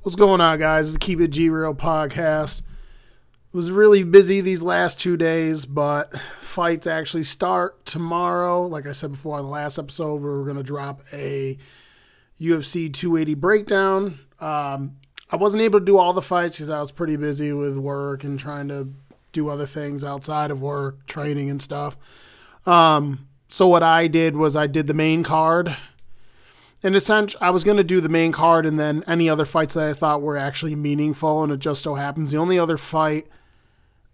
What's going on, guys? It's the Keep It G Real podcast. Was really busy these last 2 days, but fights actually start tomorrow. Like I said before on the last episode, we were going to drop a UFC 280 breakdown. I wasn't able to do all the fights because I was pretty busy with work and trying to do other things outside of work, training and stuff. So what I did was I did the main card. And essentially, I was going to do the main card and then any other fights that I thought were actually meaningful, and it just so happens the only other fight,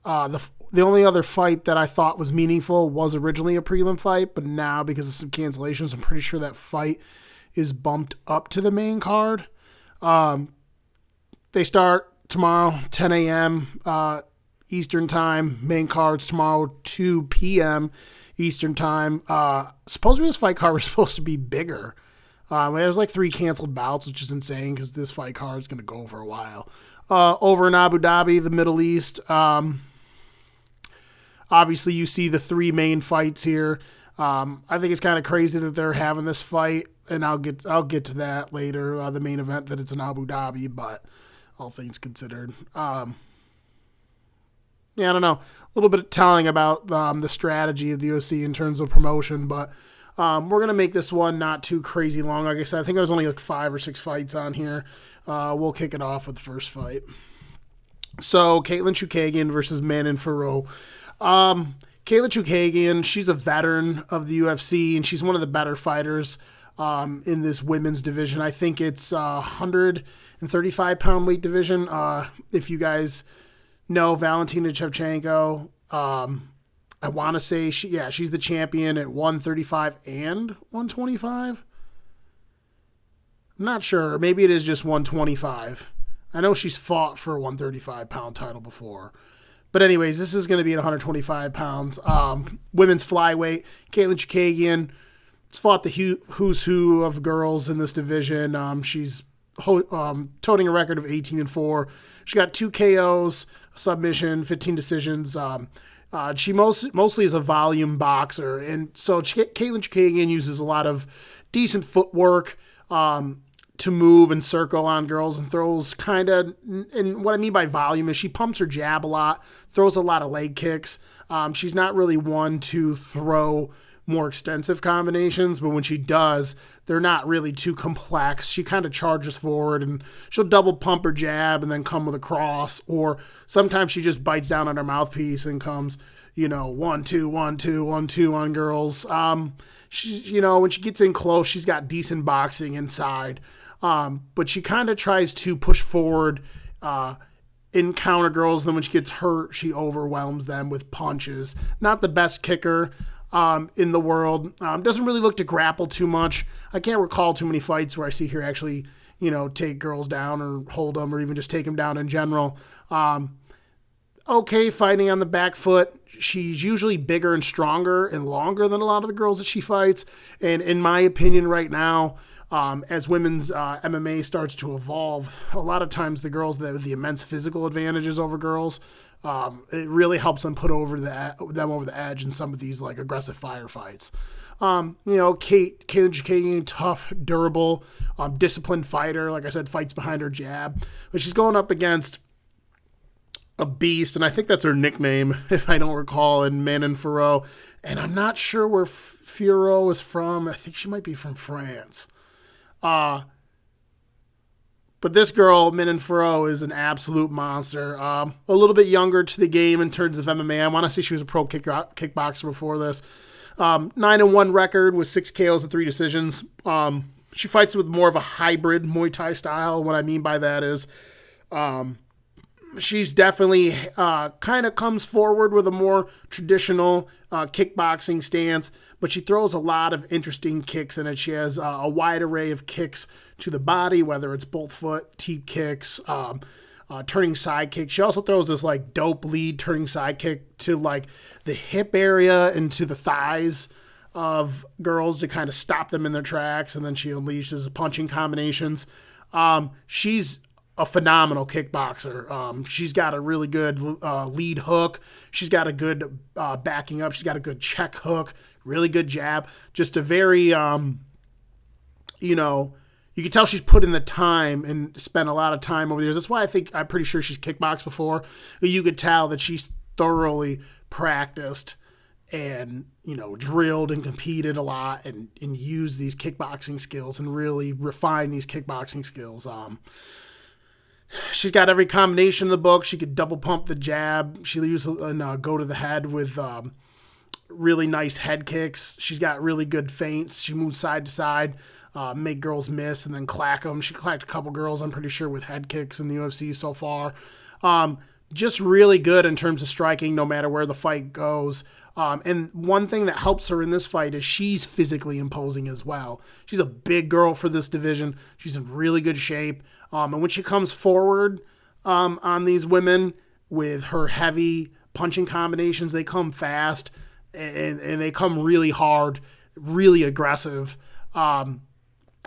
the only other fight that I thought was meaningful was originally a prelim fight, but now because of some cancellations, I'm pretty sure that fight is bumped up to the main card. They start tomorrow, 10 a.m. Eastern time. Main card's tomorrow, 2 p.m. Eastern time. Supposedly this fight card was supposed to be bigger. There's like 3 canceled bouts, which is insane because this fight card is going to go for a while. Over in Abu Dhabi, the Middle East, obviously you see the 3 main fights here. I think it's kind of crazy that they're having this fight, and I'll get to that later, the main event, that it's in Abu Dhabi, but all things considered. I don't know. A little bit telling about the strategy of the UFC in terms of promotion, but we're going to make this one not too crazy long. Like I said, I think there's only like 5 or 6 fights on here. We'll kick it off with the first fight. So, Caitlin Chookagian versus Manon Fiorot. Caitlin Chookagian, she's a veteran of the UFC, and she's one of the better fighters in this women's division. I think it's 135-pound weight division. If you guys know Valentina Shevchenko, I want to say she's the champion at 135 and 125. I'm not sure. Maybe it is just 125. I know she's fought for a 135-pound title before. But anyways, this is going to be at 125 pounds. Women's flyweight, Caitlin Chookagian has fought the who's who of girls in this division. She's toting a record of 18-4. She got 2 KOs, a submission, 15 decisions. She mostly is a volume boxer, and so Caitlin Chookagian uses a lot of decent footwork to move and circle on girls, and throws kind of, and what I mean by volume is she pumps her jab a lot, throws a lot of leg kicks. She's not really one to throw more extensive combinations, but when she does, they're not really too complex. She kind of charges forward and she'll double pump her jab and then come with a cross, or sometimes she just bites down on her mouthpiece and comes, 1, 2, 1, 2, 1, 2 on girls. She's, when she gets in close, she's got decent boxing inside. But she kind of tries to push forward, encounter girls. Then when she gets hurt, she overwhelms them with punches. Not the best kicker in the world. Doesn't really look to grapple too much. I can't recall too many fights where I see her actually, take girls down or hold them or even just take them down in general. Okay, fighting on the back foot. She's usually bigger and stronger and longer than a lot of the girls that she fights. And in my opinion right now, as women's MMA starts to evolve, a lot of times the girls that have the immense physical advantages over girls, it really helps them put them over the edge in some of these like aggressive firefights. Caitlin Chookagian, tough, durable, disciplined fighter. Like I said, fights behind her jab, but she's going up against a beast, and I think that's her nickname, if I don't recall, in Manon Fiorot. And I'm not sure where Fiorot is from. I think she might be from France. But this girl, Manon Fiorot, is an absolute monster. A little bit younger to the game in terms of MMA. I want to say she was a pro kickboxer before this. 9-1 record with 6 KOs and 3 decisions. She fights with more of a hybrid Muay Thai style. What I mean by that is she's definitely kind of comes forward with a more traditional kickboxing stance, but she throws a lot of interesting kicks in it. She has a wide array of kicks to the body, whether it's both foot, teep kicks, turning side kick. She also throws this like dope lead turning side kick to like the hip area and to the thighs of girls to kind of stop them in their tracks, and then she unleashes punching combinations. She's a phenomenal kickboxer. She's got a really good lead hook. She's got a good backing up. She's got a good check hook, really good jab. Just a very, you you can tell she's put in the time and spent a lot of time over the years. That's why I'm pretty sure she's kickboxed before. You could tell that she's thoroughly practiced and, drilled and competed a lot and used these kickboxing skills and really refined these kickboxing skills. She's got every combination in the book. She could double pump the jab. She uses go to the head with really nice head kicks. She's got really good feints. She moves side to side, make girls miss, and then clack them. She clacked a couple girls, I'm pretty sure, with head kicks in the UFC so far. Just really good in terms of striking no matter where the fight goes. And one thing that helps her in this fight is she's physically imposing as well. She's a big girl for this division. She's in really good shape. And when she comes forward on these women with her heavy punching combinations, they come fast and they come really hard, really aggressive.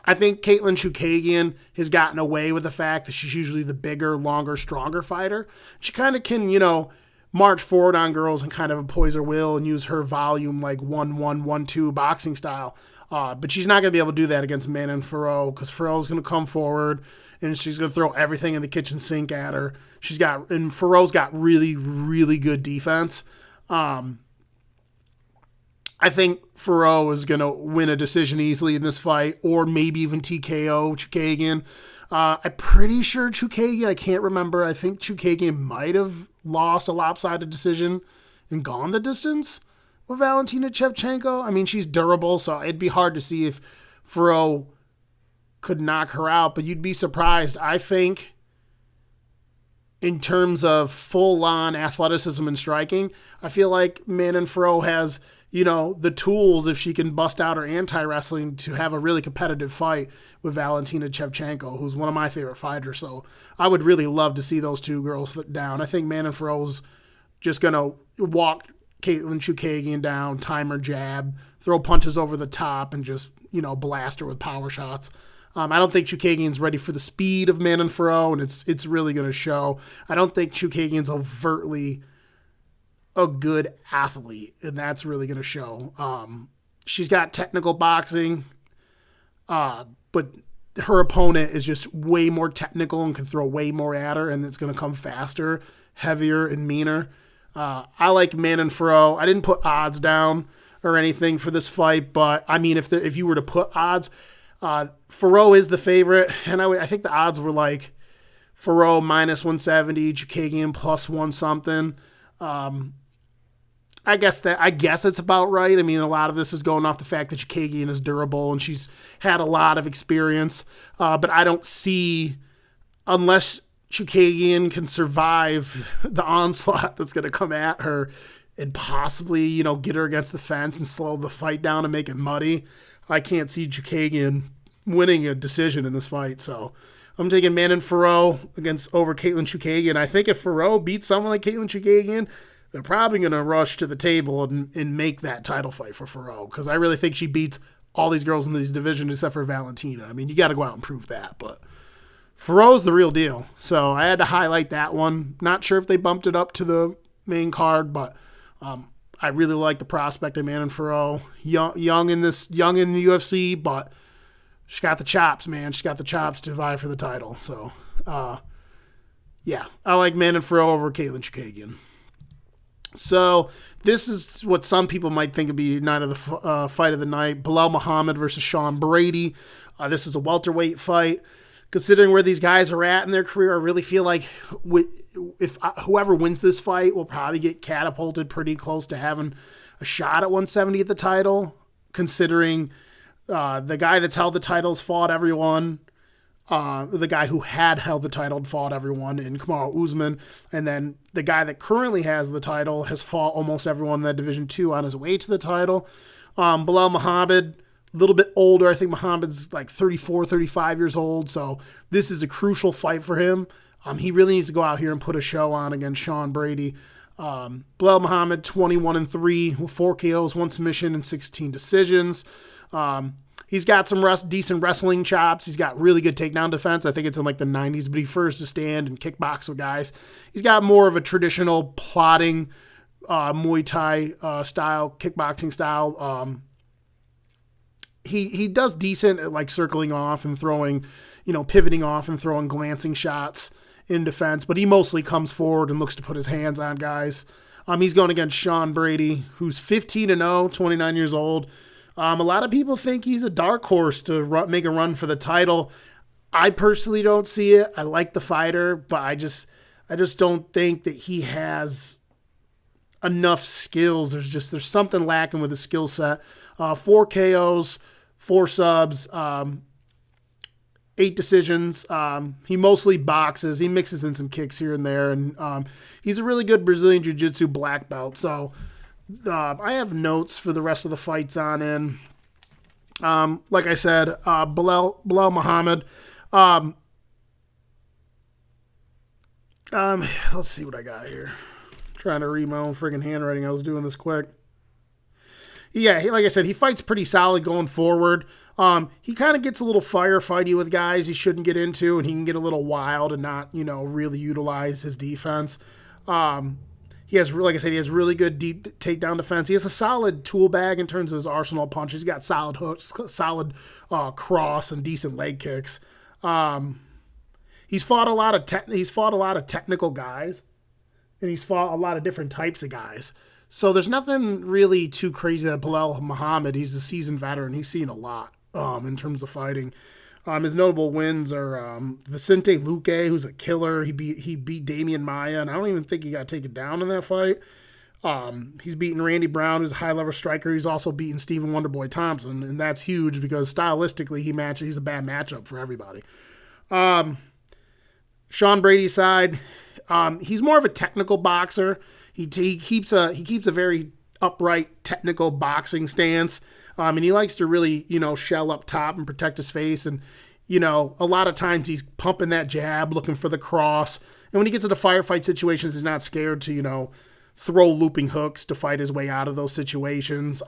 I think Caitlin Chookagian has gotten away with the fact that she's usually the bigger, longer, stronger fighter. She kind of can, march forward on girls and kind of impose her will and use her volume like 1-1, 1-2 boxing style. But she's not going to be able to do that against Manon Fiorot because Fiorot's going to come forward and she's going to throw everything in the kitchen sink at her. And Fiorot's got really, really good defense. I think Fiorot is going to win a decision easily in this fight, or maybe even TKO Chookagian. I'm pretty sure Chookagian, I can't remember. I think Chookagian might have lost a lopsided decision and gone the distance with Valentina Shevchenko. I mean, she's durable, so it'd be hard to see if Fiorot could knock her out, but you'd be surprised. I think in terms of full-on athleticism and striking, I feel like Manon Fiorot has, the tools, if she can bust out her anti-wrestling, to have a really competitive fight with Valentina Shevchenko, who's one of my favorite fighters. So I would really love to see those two girls down. I think Manon Fiorot's just going to walk Caitlin Chookagian down, time her jab, throw punches over the top, and just, blast her with power shots. I don't think Chookagian's ready for the speed of Manon Fiorot, and it's really going to show. I don't think Chookagian's overtly a good athlete, and that's really going to show. She's got technical boxing, but her opponent is just way more technical and can throw way more at her, and it's going to come faster, heavier, and meaner. I like Manon Fiorot. I didn't put odds down or anything for this fight, but I mean, if you were to put odds, Fiorot is the favorite, and I think the odds were like Fiorot minus 170, Chookagian plus 1 something. I guess it's about right. I mean, a lot of this is going off the fact that Chookagian is durable and she's had a lot of experience. But I don't see, unless Chookagian can survive the onslaught that's going to come at her and possibly, get her against the fence and slow the fight down and make it muddy, I can't see Chookagian winning a decision in this fight. So I'm taking Manon Fiorot over Caitlin Chookagian. I think if Fiorot beats someone like Caitlin Chookagian, they're probably going to rush to the table and make that title fight for Fiorot, because I really think she beats all these girls in these divisions except for Valentina. I mean, you got to go out and prove that, but Fiorot's the real deal. So I had to highlight that one. Not sure if they bumped it up to the main card, but I really like the prospect of Manon Fiorot. Young in the UFC, but she's got the chops, man. She's got the chops to vie for the title. So, yeah, I like Manon Fiorot over Caitlin Chookagian. So this is what some people might think would be night of the fight of the night: Belal Muhammad versus Sean Brady. This is a welterweight fight. Considering where these guys are at in their career, I really feel like if whoever wins this fight will probably get catapulted pretty close to having a shot at 170 at the title. Considering the guy that's held the titles fought everyone. The guy who had held the title fought everyone in Kamaru Usman. And then the guy that currently has the title has fought almost everyone in that Division 2 on his way to the title. Belal Muhammad, a little bit older. I think Muhammad's like 34, 35 years old. So this is a crucial fight for him. He really needs to go out here and put a show on against Sean Brady. Belal Muhammad, 21-3 with 4 KOs, 1 submission, and 16 decisions. He's got some decent wrestling chops. He's got really good takedown defense. I think it's in like the 90s, but he prefers to stand and kickbox with guys. He's got more of a traditional plotting Muay Thai style, kickboxing style. he does decent at like circling off and throwing, pivoting off and throwing glancing shots in defense, but he mostly comes forward and looks to put his hands on guys. He's going against Sean Brady, who's 15-0, 29 years old. A lot of people think he's a dark horse to make a run for the title. I personally don't see it. I like the fighter, but I just don't think that he has enough skills. There's something lacking with his skill set. 4 KOs, 4 subs, 8 decisions. He mostly boxes. He mixes in some kicks here and there, and he's a really good Brazilian Jiu-Jitsu black belt. So I have notes for the rest of the fights on in. Like I said, Bilal Muhammad. Let's see what I got here. Trying to read my own friggin' handwriting. I was doing this quick. Yeah, like I said, he fights pretty solid going forward. He kind of gets a little firefighty with guys he shouldn't get into, and he can get a little wild and not, really utilize his defense. He has, like I said, he has really good deep takedown defense. He has a solid tool bag in terms of his arsenal of punches. He's got solid hooks, solid cross, and decent leg kicks. He's fought a lot of technical guys, and he's fought a lot of different types of guys. So there's nothing really too crazy that Bilal Muhammad. He's a seasoned veteran. He's seen a lot in terms of fighting. His notable wins are Vicente Luque, who's a killer. He beat Damian Maia, and I don't even think he got taken down in that fight. He's beaten Randy Brown, who's a high-level striker. He's also beaten Stephen Wonderboy Thompson, and that's huge because stylistically he's a bad matchup for everybody. Sean Brady's side, he's more of a technical boxer. He keeps a very upright technical boxing stance. And he likes to really, shell up top and protect his face. And, a lot of times he's pumping that jab, looking for the cross. And when he gets into firefight situations, he's not scared to, throw looping hooks to fight his way out of those situations.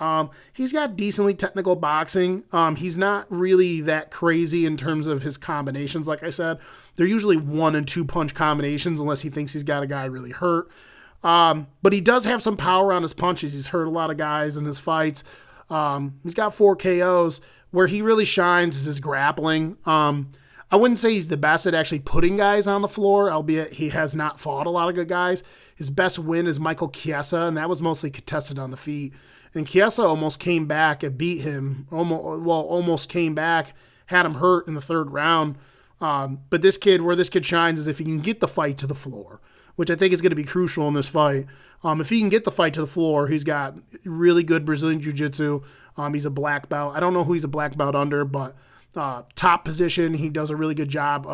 He's got decently technical boxing. He's not really that crazy in terms of his combinations. Like I said, they're usually 1 and 2 punch combinations unless he thinks he's got a guy really hurt. But he does have some power on his punches. He's hurt a lot of guys in his fights. He's got 4 KOs. Where he really shines is his grappling. I wouldn't say he's the best at actually putting guys on the floor, albeit he has not fought a lot of good guys. His best win is Michael Chiesa, and that was mostly contested on the feet. And Chiesa almost came back and beat him. Almost came back, had him hurt in the 3rd round. But where this kid shines is if he can get the fight to the floor, which I think is going to be crucial in this fight. If he can get the fight to the floor, he's got really good Brazilian Jiu-Jitsu. He's a black belt. I don't know who he's a black belt under, but top position, he does a really good job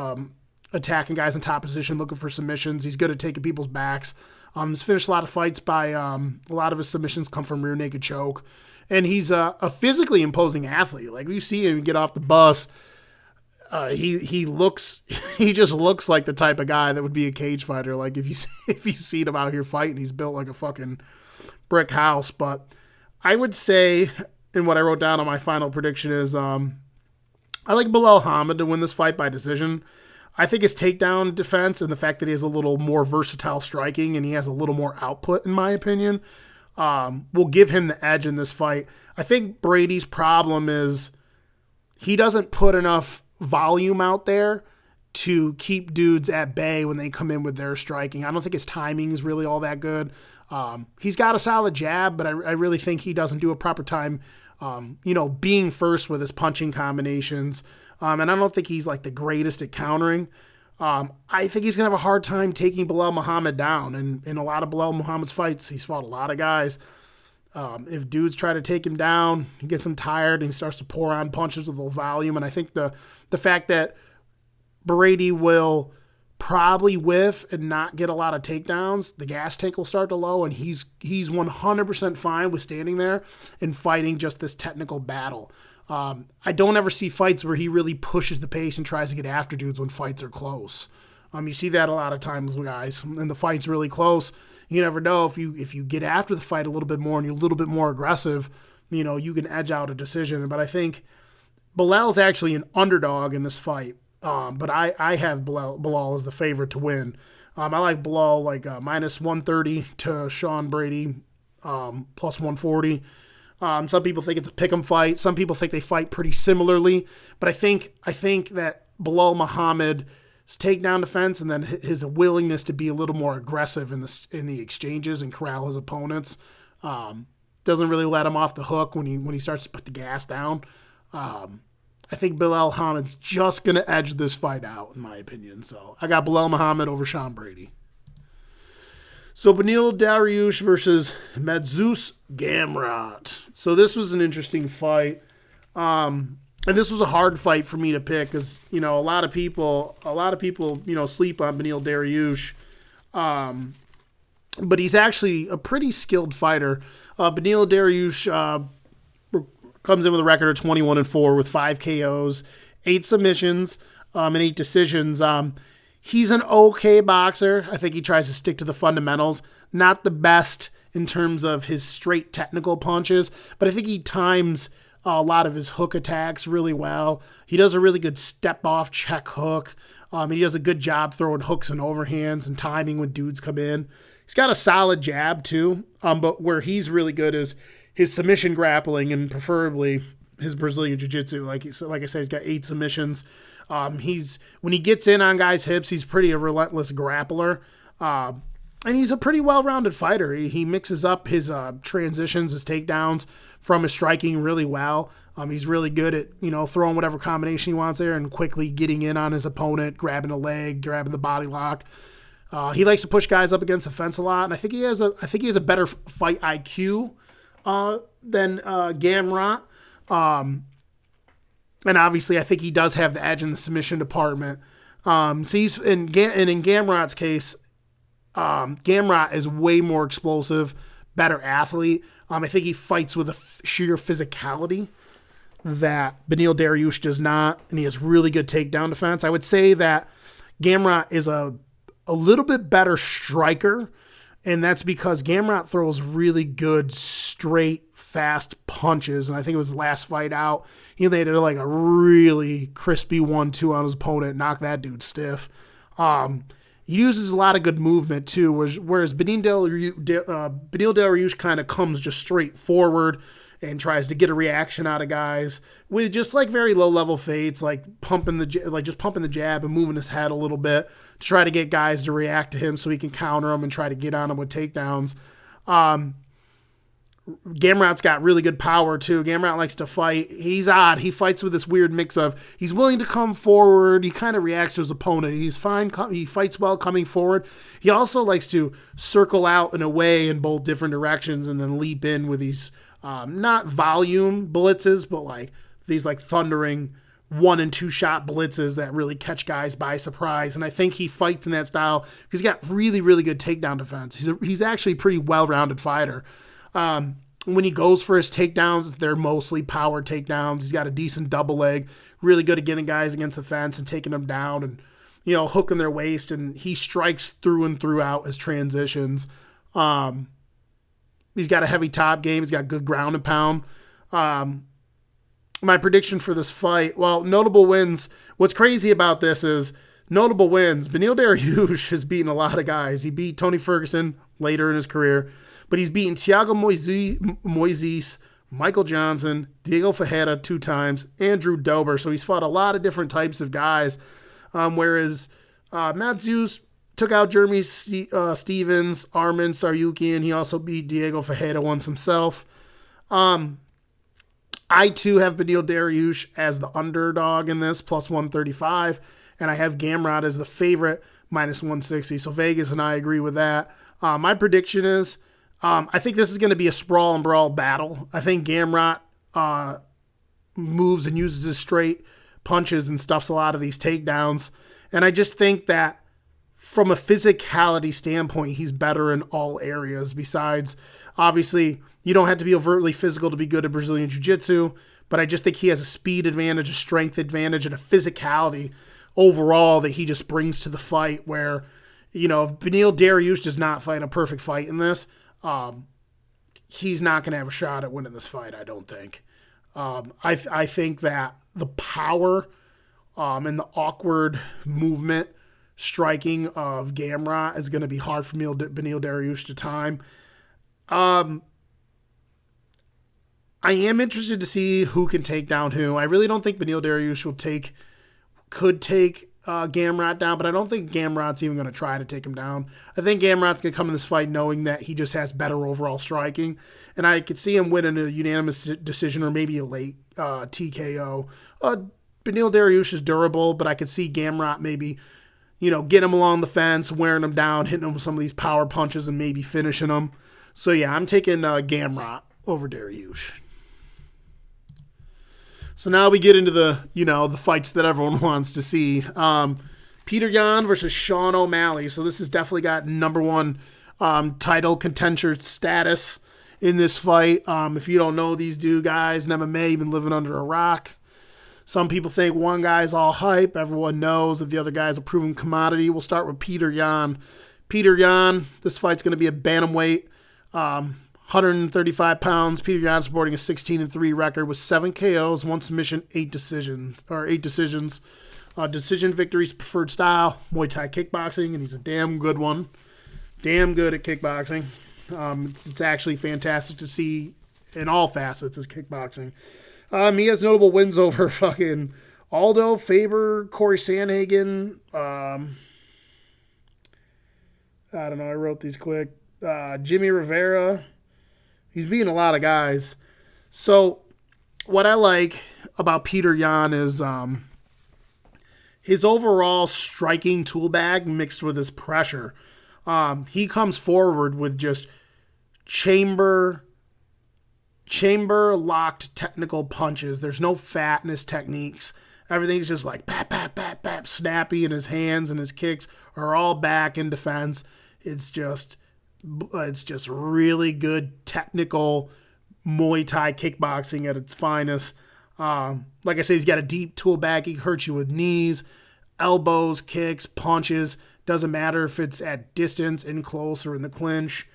attacking guys in top position, looking for submissions. He's good at taking people's backs. He's finished a lot of fights by a lot of his submissions come from rear naked choke. And he's a physically imposing athlete. Like, you see him get off the bus, he just looks like the type of guy that would be a cage fighter. Like, if you see him out here fighting, he's built like a fucking brick house. But I would say, and what I wrote down on my final prediction is, I like Bilal Muhammad to win this fight by decision. I think his takedown defense and the fact that he has a little more versatile striking and he has a little more output, in my opinion, will give him the edge in this fight. I think Brady's problem is he doesn't put enough volume out there to keep dudes at bay when they come in with their striking. I don't think his timing is really all that good. He's got a solid jab, but I really think he doesn't do a proper time, being first with his punching combinations. And I don't think he's like the greatest at countering. I think he's going to have a hard time taking Bilal Muhammad down. And in a lot of Bilal Muhammad's fights, he's fought a lot of guys. If dudes try to take him down, he gets him tired and he starts to pour on punches with a little volume. And I think the fact that Brady will probably whiff and not get a lot of takedowns, the gas tank will start to low, and he's 100% fine with standing there and fighting just this technical battle. I don't ever see fights where he really pushes the pace and tries to get after dudes when fights are close. You see that a lot of times with guys, and the fight's really close. You never know if you get after the fight a little bit more and you're a little bit more aggressive, you can edge out a decision. But I think Bilal's actually an underdog in this fight. But I have Bilal as the favorite to win. I like Bilal minus 130 to Sean Brady, plus 140. Some people think it's a pick'em fight. Some people think they fight pretty similarly. But I think that Belal Muhammad's takedown defense and then his willingness to be a little more aggressive in the exchanges and corral his opponents doesn't really let him off the hook when he starts to put the gas down. I think Belal Muhammad's just going to edge this fight out, in my opinion. So I got Belal Muhammad over Sean Brady. So Beneil Dariush versus Mateusz Gamrot. So this was an interesting fight. And this was a hard fight for me to pick because, a lot of people, sleep on Beneil Dariush. But he's actually a pretty skilled fighter. Beneil Dariush comes in with a record of 21-4 with 5 KOs, 8 submissions, and 8 decisions. He's an okay boxer. I think he tries to stick to the fundamentals. Not the best in terms of his straight technical punches, but I think he times a lot of his hook attacks really well. He does a really good step-off check hook. He does a good job throwing hooks and overhands and timing when dudes come in. He's got a solid jab, too, but where he's really good is his submission grappling and preferably his Brazilian jiu-jitsu. Like I said, he's got 8 submissions. When he gets in on guys' hips, he's pretty a relentless grappler. And he's a pretty well-rounded fighter. He mixes up his transitions, his takedowns from his striking really well. He's really good at, throwing whatever combination he wants there and quickly getting in on his opponent, grabbing a leg, grabbing the body lock. He likes to push guys up against the fence a lot, and I think he has a better fight IQ than Gamrot. And obviously, I think he does have the edge in the submission department. So he's in Gamrot's case, Gamrot is way more explosive, better athlete. I think he fights with a sheer physicality that Beneil Dariush does not, and he has really good takedown defense. I would say that Gamrot is a little bit better striker, and that's because Gamrot throws really good, straight, fast punches, and I think it was his last fight out. He landed like a really crispy 1-2 on his opponent, knocked that dude stiff. He uses a lot of good movement too, whereas Beneil Dariush kind of comes just straight forward and tries to get a reaction out of guys with just like very low level feints, like pumping the jab and moving his head a little bit to try to get guys to react to him so he can counter them and try to get on him with takedowns. Gamrot's got really good power too. Gamrot likes to fight. He's odd. He fights with this weird mix of he's willing to come forward. He kind of reacts to his opponent. He's fine. He fights well coming forward. He also likes to circle out and away in both different directions and then leap in with these not volume blitzes, but like these like thundering 1 and 2 shot blitzes that really catch guys by surprise. And I think he fights in that style because he's got really, really good takedown defense. He's actually a pretty well-rounded fighter. When he goes for his takedowns, they're mostly power takedowns. He's got a decent double leg, really good at getting guys against the fence and taking them down and, hooking their waist. And he strikes through and throughout his transitions. He's got a heavy top game. He's got good ground and pound. My prediction for this fight, well, notable wins. What's crazy about this is notable wins. Beneil Dariush has beaten a lot of guys. He beat Tony Ferguson later in his career. But he's beaten Thiago Moises, Michael Johnson, Diego Ferreira 2 times, and Drew Dober. So he's fought a lot of different types of guys. Whereas Mateusz took out Jeremy Stevens, Arman Tsarukyan. He also beat Diego Ferreira once himself. I, too, have Beneil Dariush as the underdog in this, plus 135. And I have Gamrot as the favorite, minus 160. So Vegas and I agree with that. My prediction is I think this is going to be a sprawl and brawl battle. I think Gamrot moves and uses his straight punches and stuffs a lot of these takedowns. And I just think that from a physicality standpoint, he's better in all areas. Besides, obviously, you don't have to be overtly physical to be good at Brazilian Jiu-Jitsu, but I just think he has a speed advantage, a strength advantage, and a physicality overall that he just brings to the fight where, if Beneil Dariush does not fight a perfect fight in this, he's not going to have a shot at winning this fight, I don't think. I think that the power and the awkward movement striking of Gamrot is going to be hard for Beneil Dariush to time. I am interested to see who can take down who. I really don't think Beneil Dariush could take Gamrot down, but I don't think Gamrot's even going to try to take him down. I think Gamrot's going to come in this fight knowing that he just has better overall striking, and I could see him winning a unanimous decision or maybe a late TKO. Beneil Dariush is durable, but I could see Gamrot maybe, get him along the fence, wearing him down, hitting him with some of these power punches, and maybe finishing him. So yeah, I'm taking Gamrot over Dariush. So now we get into the fights that everyone wants to see. Peter Yan versus Sean O'Malley. So this has definitely got number one title contender status in this fight. If you don't know these two guys in MMA, you've been living under a rock. Some people think one guy's all hype. Everyone knows that the other guy's a proven commodity. We'll start with Peter Yan. Peter Yan, this fight's going to be a bantamweight. 135 pounds. Peter Yan sporting a 16-3 record with 7 KOs, 1 submission, 8 decisions. Decision victories, preferred style, Muay Thai kickboxing, and he's a damn good one. Damn good at kickboxing. It's actually fantastic to see in all facets is kickboxing. He has notable wins over fucking Aldo, Faber, Corey Sandhagen. I don't know. I wrote these quick. Jimmy Rivera. He's beating a lot of guys. So what I like about Peter Yan is his overall striking tool bag mixed with his pressure. He comes forward with just chamber locked technical punches. There's no fat in his techniques. Everything's just like bap, bap, bap, bap, snappy, and his hands and his kicks are all back in defense. It's just really good technical Muay Thai kickboxing at its finest. Like I said, he's got a deep tool bag. He can hurt you with knees, elbows, kicks, punches. Doesn't matter if it's at distance, in close, or in the clinch.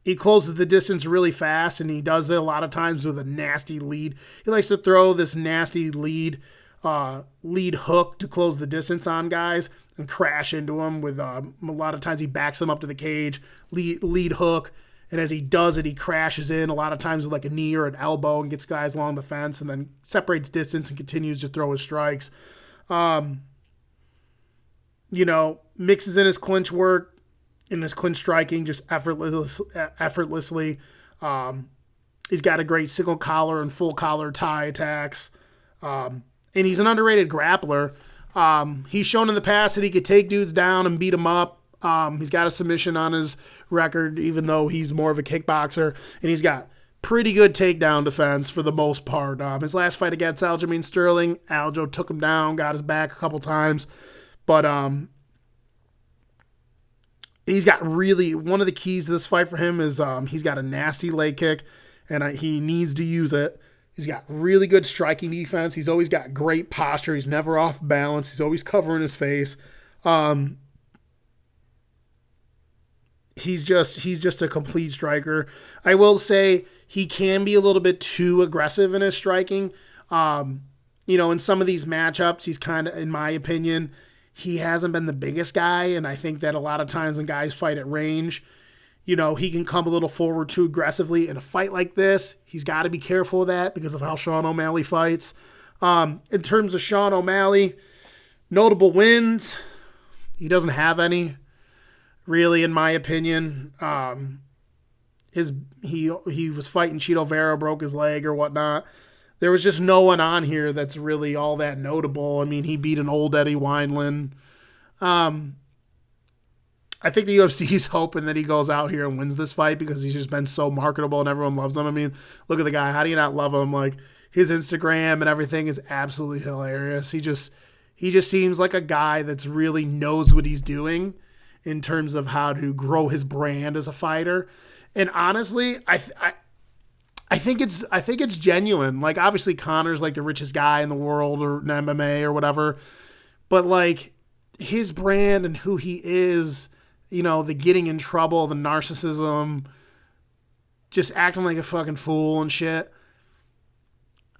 He closes the distance really fast, and he does it a lot of times with a nasty lead. He likes to throw this nasty lead hook to close the distance on guys and crash into them with a lot of times he backs them up to the cage, lead hook, and as he does it, he crashes in a lot of times with like a knee or an elbow and gets guys along the fence and then separates distance and continues to throw his strikes. Mixes in his clinch work, in his clinch striking just effortlessly. He's got a great single collar and full collar tie attacks. And he's an underrated grappler. He's shown in the past that he could take dudes down and beat them up. He's got a submission on his record, even though he's more of a kickboxer. And he's got pretty good takedown defense for the most part. His last fight against Aljamain Sterling, Aljo took him down, got his back a couple times. But he's got really, one of the keys to this fight for him is he's got a nasty leg kick, and he needs to use it. He's got really good striking defense. He's always got great posture. He's never off balance. He's always covering his face. He's just a complete striker. I will say he can be a little bit too aggressive in his striking. In some of these matchups, he's kind of, in my opinion, he hasn't been the biggest guy, and I think that a lot of times when guys fight at range, he can come a little forward too aggressively. In a fight like this, he's got to be careful of that because of how Sean O'Malley fights. In terms of Sean O'Malley, notable wins, he doesn't have any, really, in my opinion. He was fighting Chito Vera, broke his leg or whatnot. There was just no one on here that's really all that notable. I mean, he beat an old Eddie Wineland. I think the UFC is hoping that he goes out here and wins this fight because he's just been so marketable and everyone loves him. I mean, look at the guy. How do you not love him? Like, his Instagram and everything is absolutely hilarious. He just seems like a guy that's really knows what he's doing in terms of how to grow his brand as a fighter. And honestly, I think it's genuine. Like, obviously Conor's like the richest guy in the world or in MMA or whatever, but like his brand and who he is, the getting in trouble, the narcissism, just acting like a fucking fool and shit.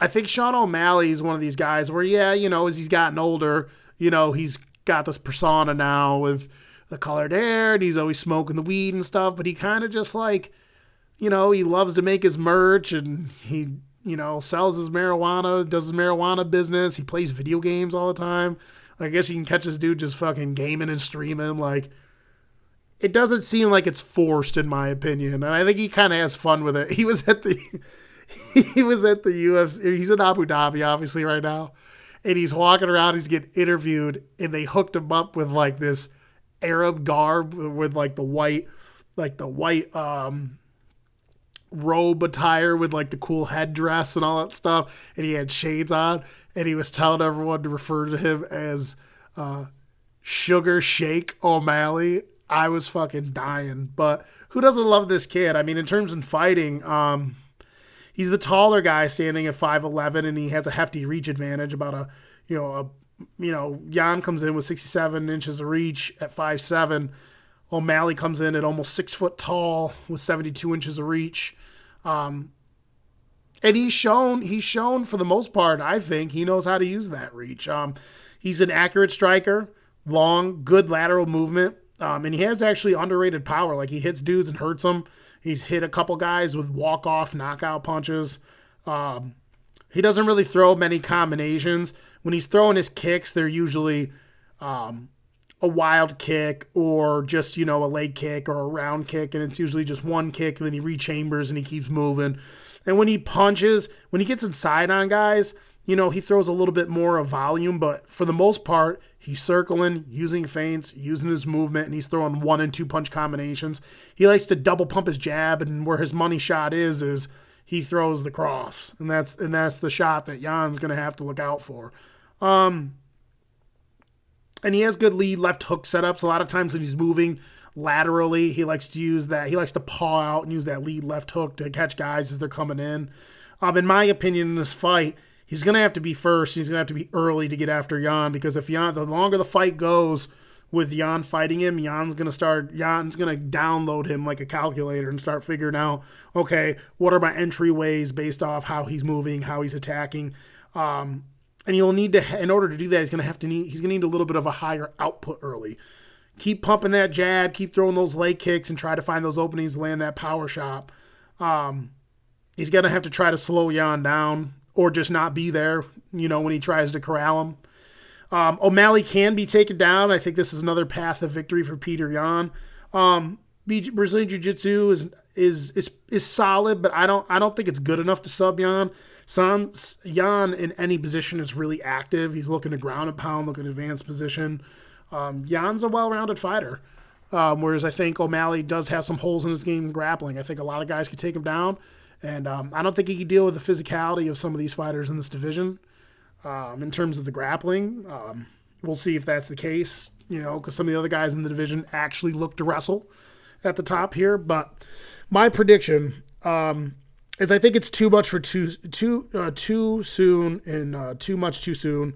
I think Sean O'Malley is one of these guys where, as he's gotten older, he's got this persona now with the colored hair and he's always smoking the weed and stuff, but he kind of just like, he loves to make his merch and he, sells his marijuana, does his marijuana business. He plays video games all the time. I guess you can catch this dude just fucking gaming and streaming. Like, it doesn't seem like it's forced, in my opinion. And I think he kind of has fun with it. He was at the UFC. He's in Abu Dhabi, obviously, right now. And he's walking around. He's getting interviewed. And they hooked him up with, like, this Arab garb with, like, the white robe attire with, like, the cool headdress and all that stuff. And he had shades on. And he was telling everyone to refer to him as Sugar Shake O'Malley. I was fucking dying. But who doesn't love this kid? I mean, in terms of fighting, he's the taller guy standing at 5'11", and he has a hefty reach advantage. Jan comes in with 67 inches of reach at 5'7". O'Malley comes in at almost 6 foot tall with 72 inches of reach. And he's shown for the most part, I think, he knows how to use that reach. He's an accurate striker, long, good lateral movement, and he has actually underrated power. Like, he hits dudes and hurts them. He's hit a couple guys with walk-off knockout punches. He doesn't really throw many combinations. When he's throwing his kicks, they're usually a wild kick or just, a leg kick or a round kick, and it's usually just one kick, and then he rechambers and he keeps moving. And when he punches, when he gets inside on guys, he throws a little bit more of volume, but for the most part, he's circling, using feints, using his movement, and he's throwing 1 and 2 punch combinations. He likes to double pump his jab, and where his money shot is he throws the cross, and that's the shot that Jan's going to have to look out for. And he has good lead left hook setups. A lot of times when he's moving laterally, he likes to use that. He likes to paw out and use that lead left hook to catch guys as they're coming in. In my opinion, in this fight, he's going to have to be first. He's going to have to be early to get after Jan, because the longer the fight goes with Jan fighting him, Jan's going to download him like a calculator and start figuring out, okay, what are my entryways based off how he's moving, how he's attacking. And you'll need to, in order to do that, he's going to need a little bit of a higher output early. Keep pumping that jab, keep throwing those leg kicks, and try to find those openings to land that power shot. He's going to have to try to slow Jan down or just not be there, when he tries to corral him. O'Malley can be taken down. I think this is another path of victory for Peter Yan. Brazilian Jiu-Jitsu is solid, but I don't think it's good enough to sub Yan. Yan in any position is really active. He's looking to ground and pound, looking to advanced position. Jan's a well-rounded fighter, whereas I think O'Malley does have some holes in his game in grappling. I think a lot of guys could take him down, and I don't think he could deal with the physicality of some of these fighters in this division. In terms of the grappling, we'll see if that's the case, because some of the other guys in the division actually look to wrestle at the top here. But my prediction is I think it's too much for too soon and too much too soon.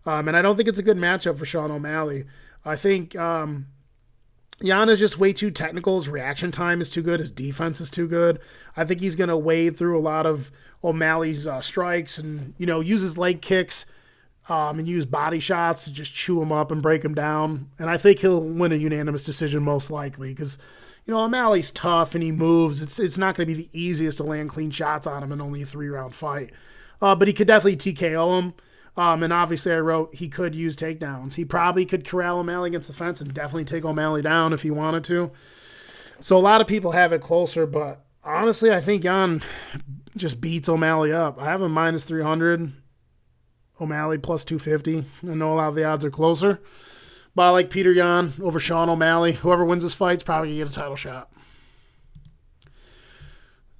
And I don't think it's a good matchup for Sean O'Malley. I think Jan is just way too technical. His reaction time is too good. His defense is too good. I think he's going to wade through a lot of O'Malley's strikes and, use his leg kicks and use body shots to just chew him up and break him down. And I think he'll win a unanimous decision most likely because, O'Malley's tough and he moves. It's not going to be the easiest to land clean shots on him in only a 3-round fight. But he could definitely TKO him. And obviously I wrote he could use takedowns. He probably could corral O'Malley against the fence and definitely take O'Malley down if he wanted to. So a lot of people have it closer, but honestly, I think Jan just beats O'Malley up. I have him minus 300, O'Malley plus 250. I know a lot of the odds are closer, but I like Peter Yan over Sean O'Malley. Whoever wins this fight's probably going to get a title shot.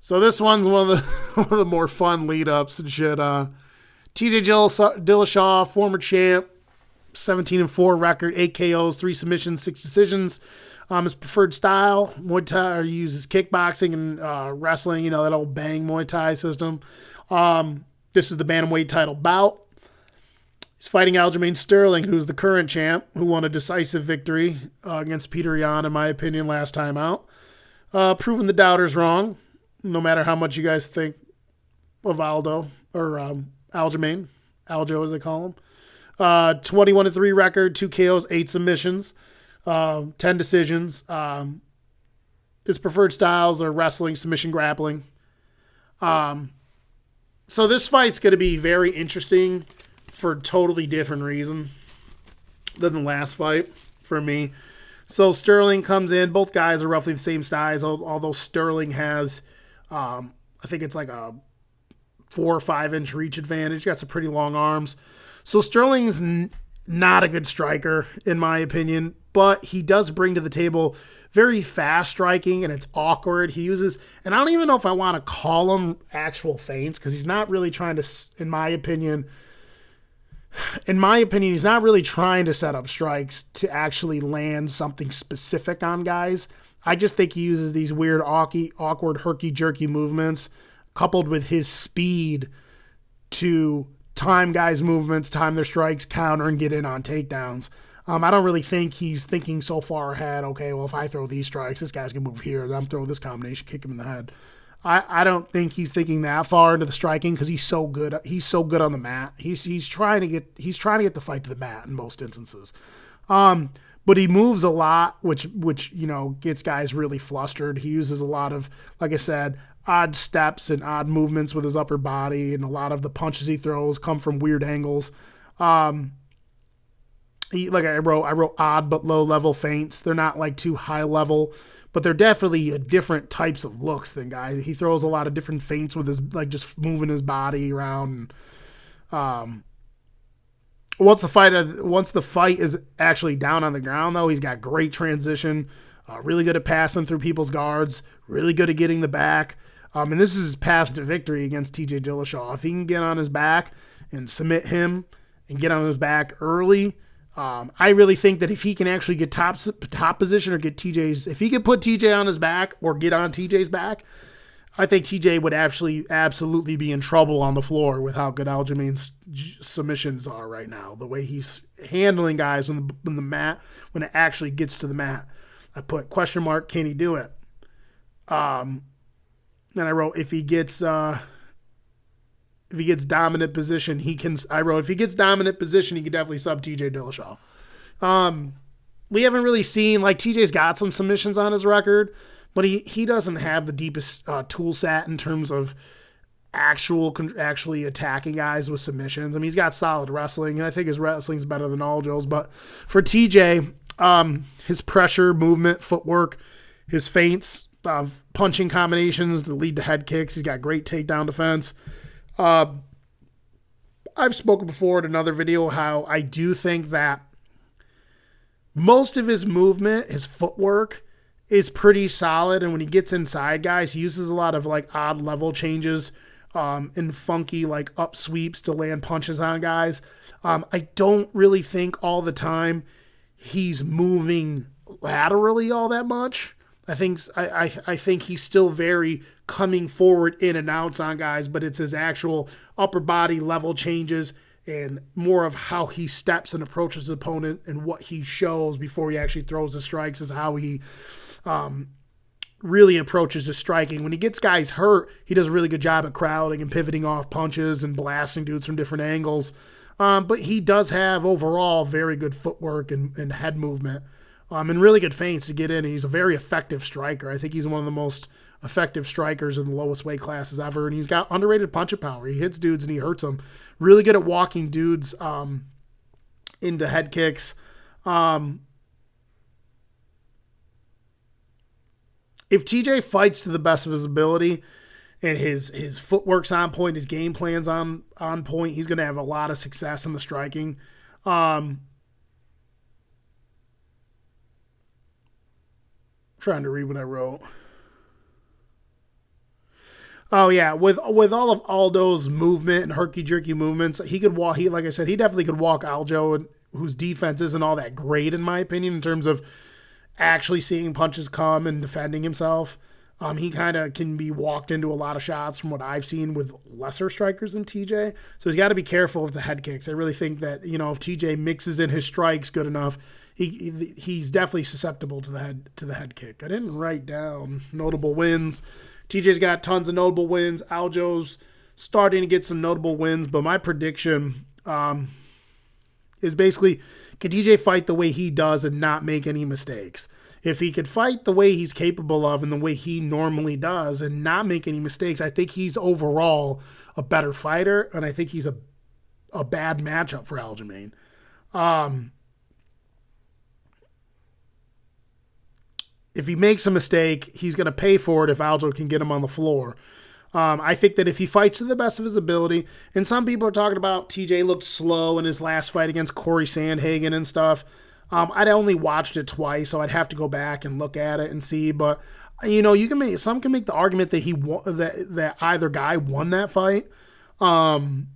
So this one's one of the more fun lead-ups and shit. TJ Dillashaw, former champ, 17-4 record, 8 KOs, 3 submissions, 6 decisions. His preferred style, Muay Thai, or he uses kickboxing and wrestling, that old bang Muay Thai system. This is the bantamweight title bout. He's fighting Aljamain Sterling, who's the current champ, who won a decisive victory against Peter Yan, in my opinion, last time out. Proving the doubters wrong, no matter how much you guys think of Aldo, or Aljamain, Aljo as they call him. 21-3 record, 2 KOs, 8 submissions, 10 decisions. His preferred styles are wrestling, submission, grappling. So this fight's going to be very interesting for a totally different reason than the last fight for me. So Sterling comes in. Both guys are roughly the same size, although Sterling has, I think it's like a 4 or 5 inch reach advantage. He's got some pretty long arms. So Sterling's not a good striker, in my opinion, but he does bring to the table very fast striking, and it's awkward. He uses, and I don't even know if I want to call him actual feints, because he's not really trying to, in my opinion, he's not really trying to set up strikes to actually land something specific on guys. I just think he uses these weird, awkward, herky-jerky movements coupled with his speed to time guys' movements, time their strikes, counter, and get in on takedowns. I don't really think he's thinking so far ahead, okay, well, if I throw these strikes, this guy's going to move here. I'm throwing this combination, kick him in the head. I don't think he's thinking that far into the striking because he's so good. He's so good on the mat. He's trying to get the fight to the mat in most instances. But he moves a lot, which gets guys really flustered. He uses a lot of, like I said, odd steps and odd movements with his upper body, and a lot of the punches he throws come from weird angles. I wrote odd but low level feints. They're not like too high level, but they're definitely different types of looks than guys. He throws a lot of different feints with his, like, just moving his body around. Once the fight is actually down on the ground, though, he's got great transition, really good at passing through people's guards, really good at getting the back. And this is his path to victory against TJ Dillashaw. If he can get on his back and submit him and get on his back early, I really think that if he can actually get top position or get if he could put TJ on his back or get on TJ's back, I think TJ would actually absolutely be in trouble on the floor with how good Aljamain's submissions are right now. The way he's handling guys when it actually gets to the mat. I put question mark, can he do it? Then I wrote if he gets dominant position, he can. If he gets dominant position, he can definitely sub TJ Dillashaw. We haven't really seen, like, TJ's got some submissions on his record, but he doesn't have the deepest tool set in terms of actually attacking guys with submissions. I mean, he's got solid wrestling, and I think his wrestling's better than Aljo's. But for TJ, his pressure, movement, footwork, his feints, punching combinations to lead to head kicks. He's got great takedown defense. I've spoken before in another video how I do think that most of his movement, his footwork, is pretty solid. And when he gets inside guys, he uses a lot of, like, odd level changes and funky, like, up sweeps to land punches on guys. I don't really think all the time he's moving laterally all that much. I think he's still very coming forward in and outs on guys, but it's his actual upper body level changes and more of how he steps and approaches his opponent and what he shows before he actually throws the strikes is how he really approaches his striking. When he gets guys hurt, he does a really good job at crowding and pivoting off punches and blasting dudes from different angles. But he does have overall very good footwork and head movement. And really good feints to get in. And he's a very effective striker. I think he's one of the most effective strikers in the lowest weight classes ever. And he's got underrated punch power. He hits dudes and he hurts them. Really good at walking dudes into head kicks. If TJ fights to the best of his ability and his footwork's on point, his game plan's on point, he's going to have a lot of success in the striking. Trying to read what I wrote. Oh yeah, with all of Aldo's movement and herky-jerky movements, he could walk. Like I said, he definitely could walk Aljo, whose defense isn't all that great in my opinion in terms of actually seeing punches come and defending himself. He kind of can be walked into a lot of shots from what I've seen with lesser strikers than TJ. So he's got to be careful of the head kicks. I really think that, if TJ mixes in his strikes good enough, he's definitely susceptible to the head kick. I didn't write down notable wins. TJ's got tons of notable wins. Aljo's starting to get some notable wins, but my prediction is basically, can TJ fight the way he does and not make any mistakes? If he could fight the way he's capable of and the way he normally does and not make any mistakes, I think he's overall a better fighter, and I think he's a bad matchup for Aljamain. If he makes a mistake, he's going to pay for it if Aljo can get him on the floor. I think that if he fights to the best of his ability, and some people are talking about TJ looked slow in his last fight against Corey Sandhagen and stuff. I'd only watched it twice, so I'd have to go back and look at it and see. But you can make the argument that that either guy won that fight. Sandhagen's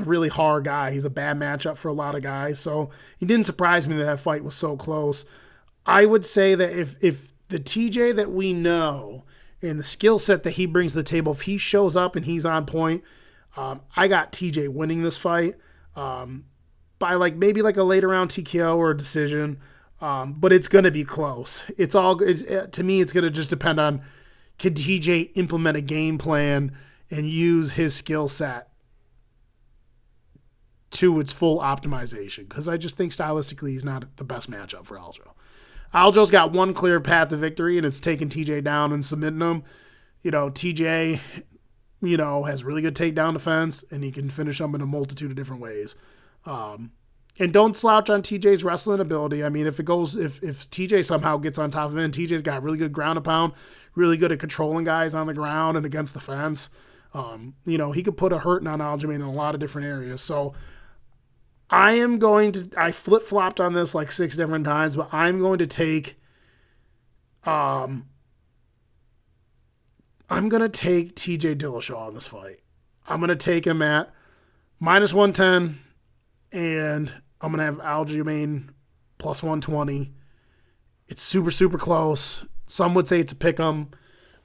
a really hard guy. He's a bad matchup for a lot of guys, so it didn't surprise me that fight was so close. I would say that if the TJ that we know and the skill set that he brings to the table, if he shows up and he's on point, I got TJ winning this fight by maybe a later round TKO or a decision, but it's going to be close. To me, it's going to just depend on, can TJ implement a game plan and use his skill set to its full optimization, because I just think stylistically he's not the best matchup for Aljo. Aljo's got one clear path to victory, and it's taking TJ down and submitting him. TJ, has really good takedown defense, and he can finish him in a multitude of different ways. And don't slouch on TJ's wrestling ability. I mean, if TJ somehow gets on top of him, TJ's got really good ground and pound, really good at controlling guys on the ground and against the fence. He could put a hurting on Aljamain in a lot of different areas. So I flip-flopped on this 6 different times, but I'm going to take TJ Dillashaw in this fight. I'm going to take him at -110, and I'm going to have Aljamain +120. It's super, super close. Some would say it's a pick-em.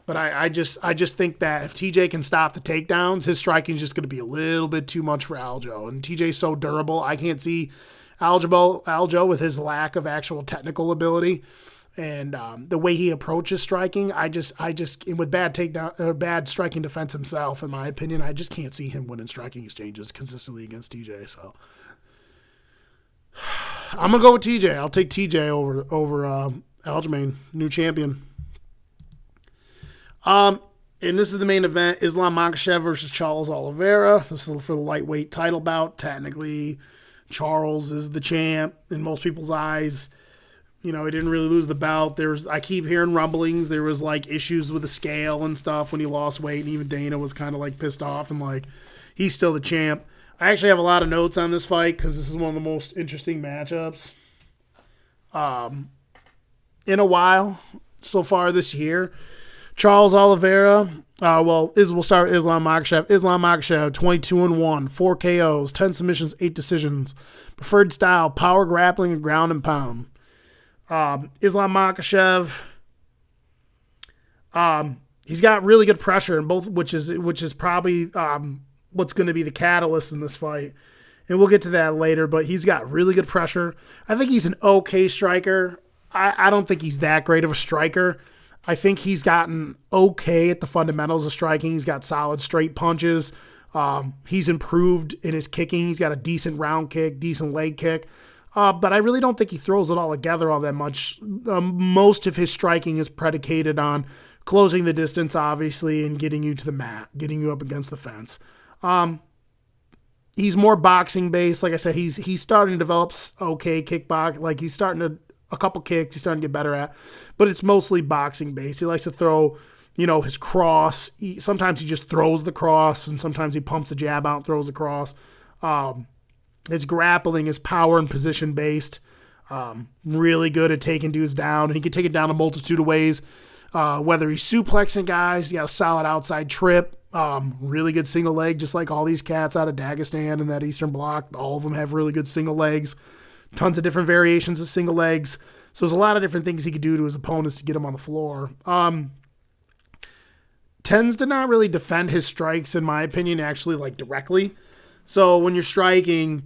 But I just think that if TJ can stop the takedowns, his striking is just going to be a little bit too much for Aljo. And TJ's so durable, I can't see Aljo with his lack of actual technical ability and the way he approaches striking. I just with bad bad striking defense himself, in my opinion, I just can't see him winning striking exchanges consistently against TJ. So I'm gonna go with TJ. I'll take TJ over Aljamain, new champion. And this is the main event, Islam Makhachev versus Charles Oliveira. This is for the lightweight title bout. Technically, Charles is the champ in most people's eyes. He didn't really lose the belt. I keep hearing rumblings. There was issues with the scale and stuff when he lost weight, and even Dana was kind of pissed off and he's still the champ. I actually have a lot of notes on this fight because this is one of the most interesting matchups in a while so far this year. Charles Oliveira, we'll start with Islam Makhachev. Islam Makhachev, 22-1, 4 KOs, 10 submissions, 8 decisions. Preferred style, power grappling and ground and pound. Islam Makhachev, he's got really good pressure in both, which is probably what's going to be the catalyst in this fight. And we'll get to that later, but he's got really good pressure. I think he's an okay striker. I don't think he's that great of a striker. I think he's gotten okay at the fundamentals of striking. He's got solid straight punches. He's improved in his kicking. He's got a decent round kick, decent leg kick. But I really don't think he throws it all together all that much. Most of his striking is predicated on closing the distance, obviously, and getting you to the mat, getting you up against the fence. He's more boxing based. Like I said, he's starting to develop okay kickbox. He's starting to a couple kicks he's starting to get better at, but it's mostly boxing based. He likes to throw, his cross. Sometimes he just throws the cross, and sometimes he pumps the jab out and throws the cross. His grappling is power and position based. Really good at taking dudes down, and he can take it down a multitude of ways. Whether he's suplexing guys, he got a solid outside trip. Really good single leg, just like all these cats out of Dagestan and that Eastern Bloc. All of them have really good single legs. Tons of different variations of single legs. So there's a lot of different things he could do to his opponents to get him on the floor. Tends to not really defend his strikes, in my opinion, actually, directly. So when you're striking,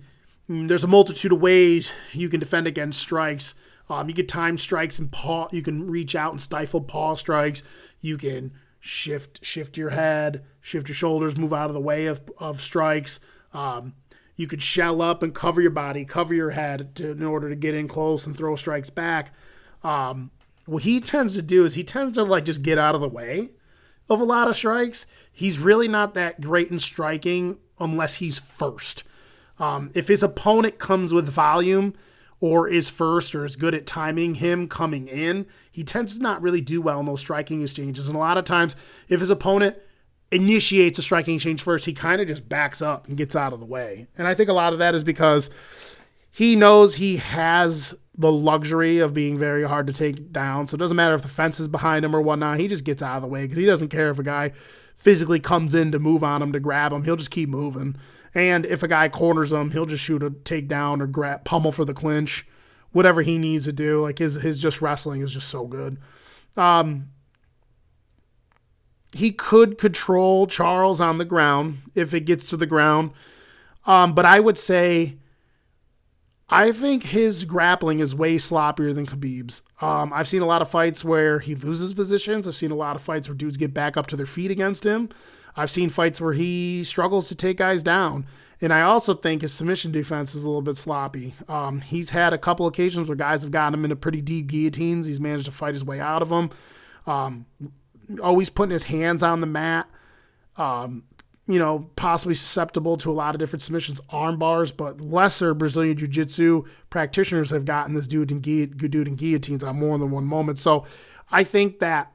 there's a multitude of ways you can defend against strikes. You can time strikes and paw. You can reach out and stifle paw strikes. You can shift your head, shift your shoulders, move out of the way of strikes. you could shell up and cover your body, cover your head in order to get in close and throw strikes back. What he tends to do is he tends to like just get out of the way of a lot of strikes. He's really not that great in striking unless he's first. If his opponent comes with volume or is first or is good at timing him coming in, he tends to not really do well in those striking exchanges. And a lot of times, if his opponent initiates a striking exchange first, he kind of just backs up and gets out of the way. And I think a lot of that is because he knows he has the luxury of being very hard to take down. So it doesn't matter if the fence is behind him or whatnot. He just gets out of the way because he doesn't care if a guy physically comes in to move on him, to grab him. He'll just keep moving. And if a guy corners him, he'll just shoot a takedown or pummel for the clinch, whatever he needs to do. Like his just wrestling is just so good. He could control Charles on the ground if it gets to the ground. But I would say I think his grappling is way sloppier than Khabib's. I've seen a lot of fights where he loses positions. I've seen a lot of fights where dudes get back up to their feet against him. I've seen fights where he struggles to take guys down. And I also think his submission defense is a little bit sloppy. He's had a couple occasions where guys have gotten him into pretty deep guillotines. He's managed to fight his way out of them. Always putting his hands on the mat. Possibly susceptible to a lot of different submissions, arm bars, but lesser Brazilian Jiu-Jitsu practitioners have gotten this dude in guillotines on more than one moment. So I think that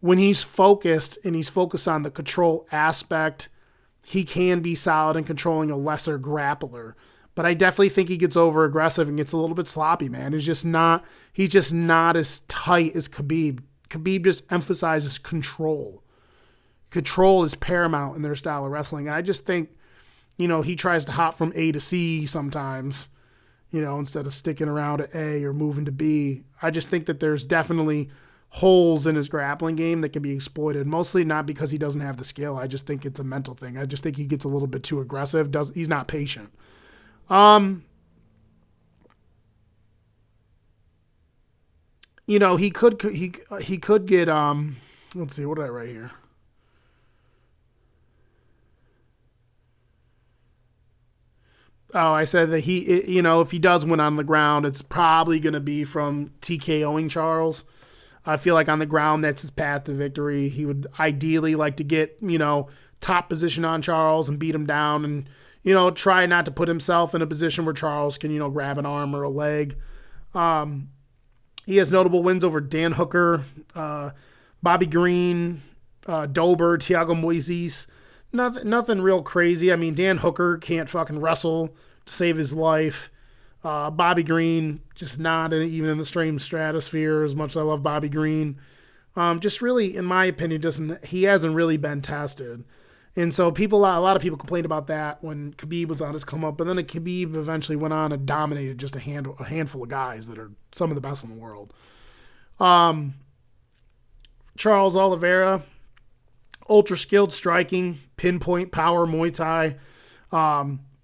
when he's focused and he's focused on the control aspect, he can be solid in controlling a lesser grappler. But I definitely think he gets over aggressive and gets a little bit sloppy, man. He's just not as tight as Khabib. Khabib just emphasizes control. Control is paramount in their style of wrestling. And I just think, he tries to hop from A to C sometimes, instead of sticking around at A or moving to B. I just think that there's definitely holes in his grappling game that can be exploited, mostly not because he doesn't have the skill. I just think it's a mental thing. I just think he gets a little bit too aggressive. He's not patient. He could get, let's see, what did I write here? Oh, I said that if he does win on the ground, it's probably going to be from TKOing Charles. I feel like on the ground, that's his path to victory. He would ideally like to get, top position on Charles and beat him down and, try not to put himself in a position where Charles can, grab an arm or a leg. He has notable wins over Dan Hooker, Bobby Green, Dober, Thiago Moises. Nothing real crazy. I mean, Dan Hooker can't fucking wrestle to save his life. Bobby Green, just not even in the same stratosphere as much as I love Bobby Green. Just really, in my opinion, he hasn't really been tested. And so a lot of people complained about that when Khabib was on his come up, but then Khabib eventually went on and dominated just a handful of guys that are some of the best in the world. Charles Oliveira, ultra skilled striking, pinpoint power Muay Thai.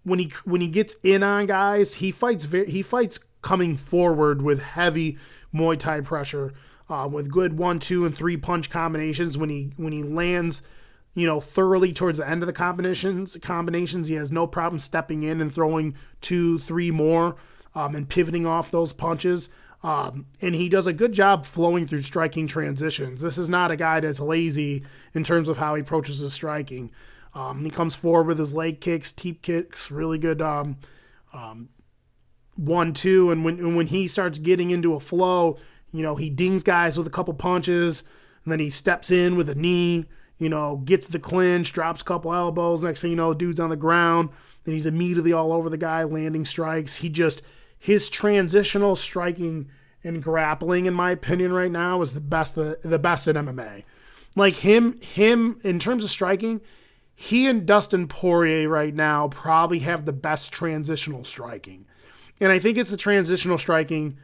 When he gets in on guys, he fights coming forward with heavy Muay Thai pressure, with good 1, 2, and 3 punch combinations. When he lands, thoroughly towards the end of the combinations, he has no problem stepping in and throwing 2, 3 more, and pivoting off those punches. And he does a good job flowing through striking transitions. This is not a guy that's lazy in terms of how he approaches his striking. He comes forward with his leg kicks, teep kicks, really good 1, 2. And when he starts getting into a flow, he dings guys with a couple punches, and then he steps in with a knee, gets the clinch, drops a couple elbows. Next thing you know, dude's on the ground. Then he's immediately all over the guy, landing strikes. His transitional striking and grappling, in my opinion, right now is the best in MMA. Like him in terms of striking, he and Dustin Poirier right now probably have the best transitional striking. And I think it's the transitional striking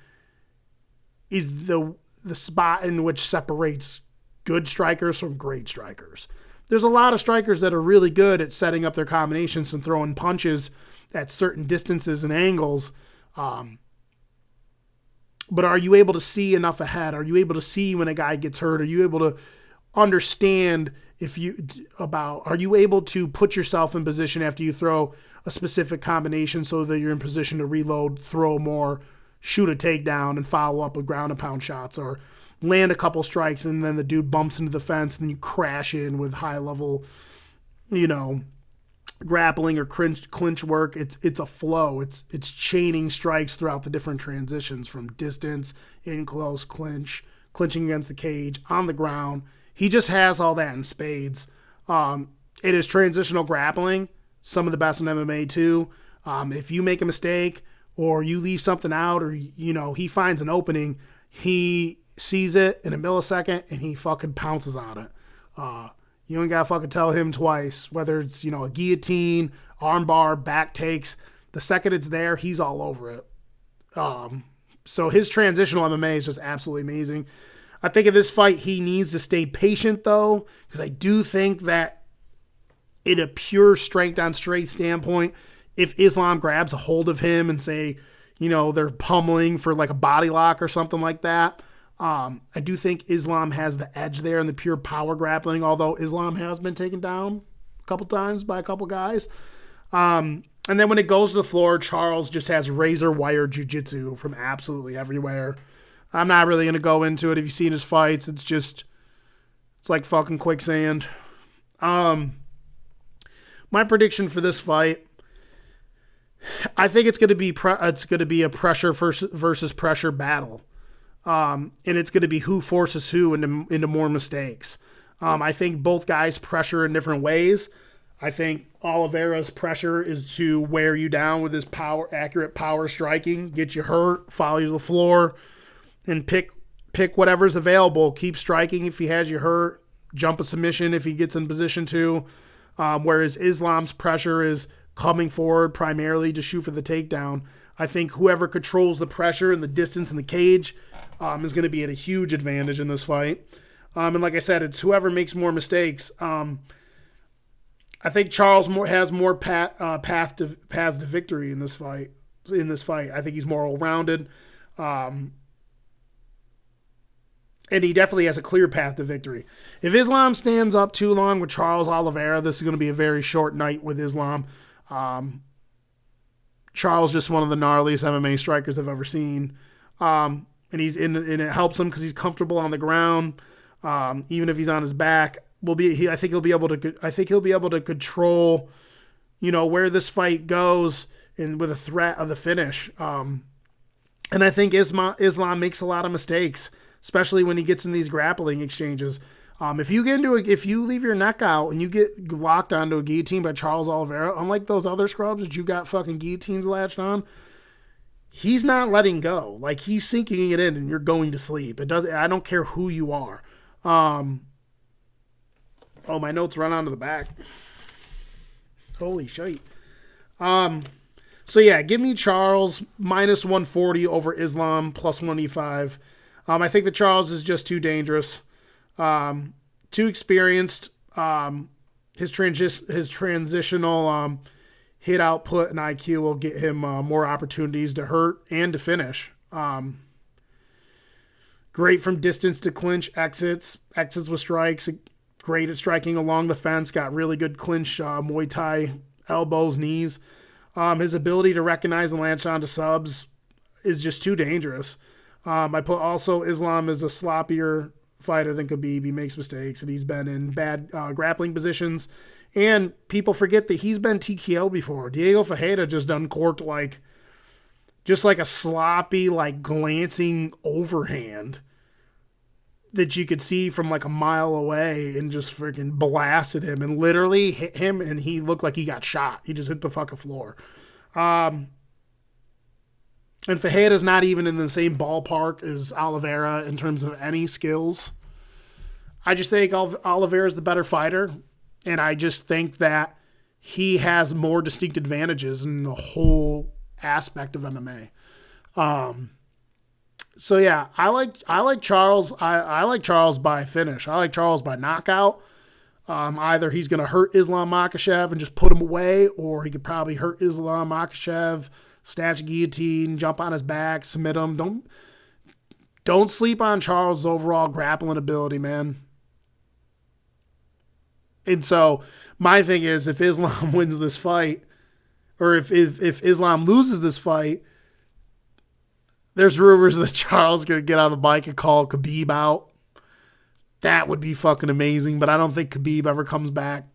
is the spot in which separates good strikers from great strikers. There's a lot of strikers that are really good at setting up their combinations and throwing punches at certain distances and angles. But are you able to see enough ahead? Are you able to see when a guy gets hurt? Are you able to understand are you able to put yourself in position after you throw a specific combination so that you're in position to reload, throw more, shoot a takedown, and follow up with ground and pound shots, or land a couple strikes and then the dude bumps into the fence and then you crash in with high level, grappling or clinch work. It's a flow. It's chaining strikes throughout the different transitions from distance, in close, clinching against the cage, on the ground. He just has all that in spades. It is transitional grappling, some of the best in MMA too. If you make a mistake or you leave something out or, he finds an opening, he sees it in a millisecond and he fucking pounces on it. You ain't gotta fucking tell him twice, whether it's, a guillotine, armbar, back takes. The second it's there, he's all over it. So his transitional MMA is just absolutely amazing. I think in this fight, he needs to stay patient, though, because I do think that in a pure strength on straight standpoint, if Islam grabs a hold of him and say, they're pummeling for like a body lock or something like that, I do think Islam has the edge there in the pure power grappling, although Islam has been taken down a couple times by a couple guys. And then when it goes to the floor, Charles just has razor wire jiu-jitsu from absolutely everywhere. I'm not really going to go into it. If you've seen his fights, it's like fucking quicksand. My prediction for this fight, I think it's going to be a pressure versus pressure battle. And it's going to be who forces who into more mistakes. I think both guys pressure in different ways. I think Oliveira's pressure is to wear you down with his accurate power striking, get you hurt, follow you to the floor, and pick whatever's available. Keep striking if he has you hurt. Jump a submission if he gets in position to. Whereas Islam's pressure is coming forward primarily to shoot for the takedown. I think whoever controls the pressure and the distance in the cage is going to be at a huge advantage in this fight. And like I said, it's whoever makes more mistakes. I think Charles has more paths to victory in this fight. I think he's more well-rounded. And he definitely has a clear path to victory. If Islam stands up too long with Charles Oliveira, this is going to be a very short night with Islam. Charles just one of the gnarliest MMA strikers I've ever seen. And it helps him because he's comfortable on the ground. Even if he's on his back, I think he'll be able to control, where this fight goes and with a threat of the finish. And I think Islam makes a lot of mistakes, especially when he gets in these grappling exchanges. If you leave your neck out and you get locked onto a guillotine by Charles Oliveira, unlike those other scrubs that you got fucking guillotines latched on, he's not letting go. Like, he's sinking it in and you're going to sleep. I don't care who you are. My notes run onto the back. Holy shit. So yeah, give me Charles minus 140 over Islam plus 185. I think that Charles is just too dangerous. Too experienced. His transitional hit output and IQ will get him more opportunities to hurt and to finish. Great from distance to clinch exits with strikes. Great at striking along the fence. Got really good clinch Muay Thai elbows, knees. His ability to recognize and latch onto subs is just too dangerous. I put also Islam as a sloppier fighter than Khabib. He makes mistakes and he's been in bad grappling positions. And people forget that he's been TKO before. Diego Ferreira just uncorked like a sloppy, like glancing overhand that you could see from like a mile away and just freaking blasted him and literally hit him and he looked like he got shot. He just hit the fucking floor. And Ferreira's not even in the same ballpark as Oliveira in terms of any skills. I just think Oliveira's the better fighter. And I just think that he has more distinct advantages in the whole aspect of MMA. So yeah, I like Charles. I like Charles by finish. I like Charles by knockout. Either he's going to hurt Islam Makhachev and just put him away, or he could probably hurt Islam Makhachev, snatch a guillotine, jump on his back, submit him. Don't sleep on Charles' overall grappling ability, man. And so my thing is, if Islam wins this fight, or if Islam loses this fight, there's rumors that Charles is going to get on the bike and call Khabib out. That would be fucking amazing, but I don't think Khabib ever comes back.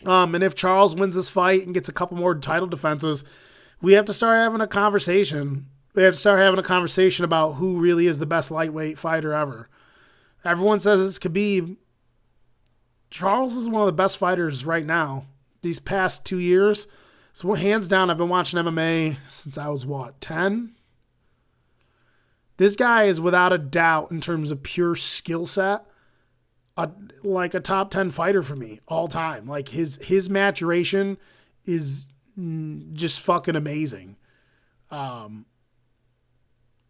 And if Charles wins this fight and gets a couple more title defenses, we have to start having a conversation. We have to start having a conversation about who really is the best lightweight fighter ever. Everyone says it's Khabib. Charles is one of the best fighters right now. These past 2 years. So hands down, I've been watching MMA since I was, 10? This guy is without a doubt, in terms of pure skill set, like a top 10 fighter for me all time. Like his maturation is just fucking amazing.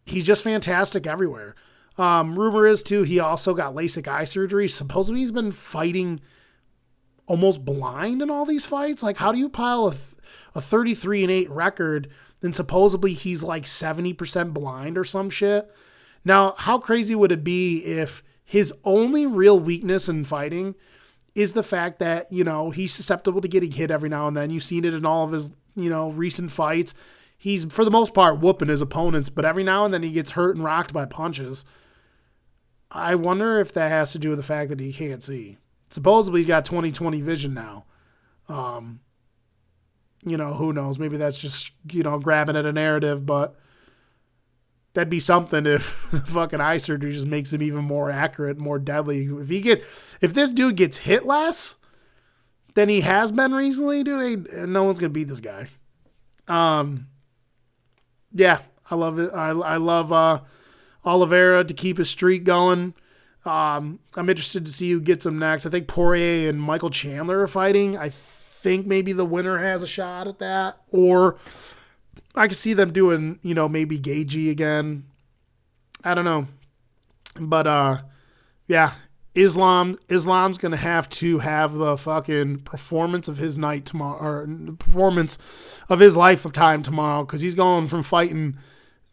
He's just fantastic everywhere. Rumor is too, he also got LASIK eye surgery. Supposedly he's been fighting almost blind in all these fights. Like, how do you pile a 33-8 record and supposedly he's like 70% blind or some shit? Now, how crazy would it be if his only real weakness in fighting is the fact that, he's susceptible to getting hit every now and then. You've seen it in all of his, recent fights. He's, for the most part, whooping his opponents, but every now and then he gets hurt and rocked by punches. I wonder if that has to do with the fact that he can't see. Supposedly he's got 20/20 vision now. Who knows? Maybe that's just, grabbing at a narrative, but that'd be something if fucking eye surgery just makes him even more accurate, more deadly. If this dude gets hit less than he has been recently, dude, no one's gonna beat this guy. Yeah, I love it. I love Oliveira to keep his streak going. I'm interested to see who gets him next. I think Poirier and Michael Chandler are fighting. I think maybe the winner has a shot at that, or I can see them doing, maybe Gagey again. I don't know. But, yeah, Islam's going to have the fucking performance of his night tomorrow, or performance of his lifetime tomorrow, because he's going from fighting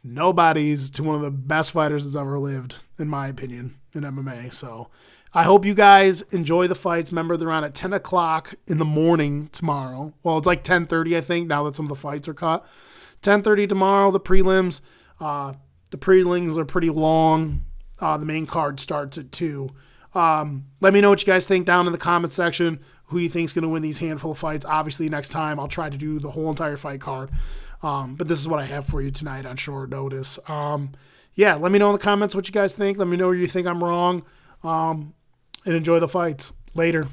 nobodies to one of the best fighters that's ever lived, in my opinion, in MMA. So I hope you guys enjoy the fights. Remember, they're on at 10 o'clock in the morning tomorrow. Well, it's like 10:30, I think, now that some of the fights are cut. 10:30 tomorrow, the prelims. The prelims are pretty long. The main card starts at 2. Let me know what you guys think down in the comment section. Who you think is going to win these handful of fights. Obviously, next time I'll try to do the whole entire fight card. But this is what I have for you tonight on short notice. Yeah, let me know in the comments what you guys think. Let me know where you think I'm wrong. And enjoy the fights. Later.